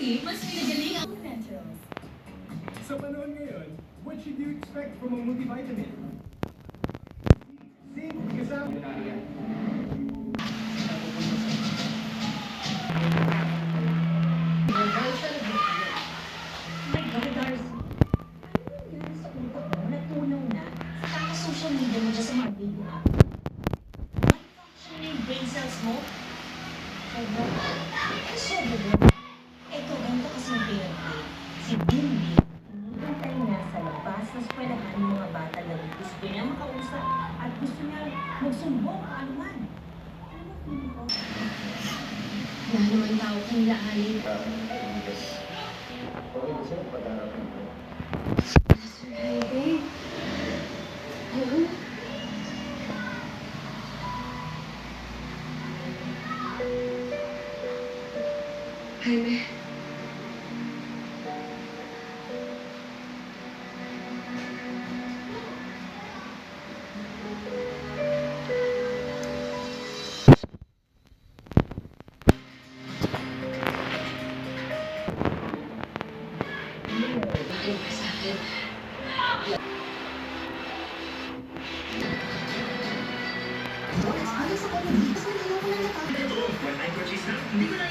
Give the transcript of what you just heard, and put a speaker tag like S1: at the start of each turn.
S1: Actually, mas pinagaling ang naturals.
S2: Sa panahon ngayon, what should you expect from a multivitamin? Zinc, kasama.
S3: My God, Darcy. Ano nangyari sa utak mo? Natunaw na sa kaka-social media mo dyan sa mga video app. Malfunction na yung brain cells mo. Sobra. Ay, sobra bro. Eto, ganito kasi yung pinag-play. Si Bimbi, inintay niya sa labas ng eskwelahan yung mga bata na gusto niya makausap at gusto niya magsumbong kaanuman. Ano ba feeling ko?
S1: Wala naman tao kung laanin. Sir Jaime? Hello? Jaime? Bigyan ka sa akin.
S4: Alis ako ng dito. Saan ko lang nakakita?
S2: One-time purchase na, hindi ko na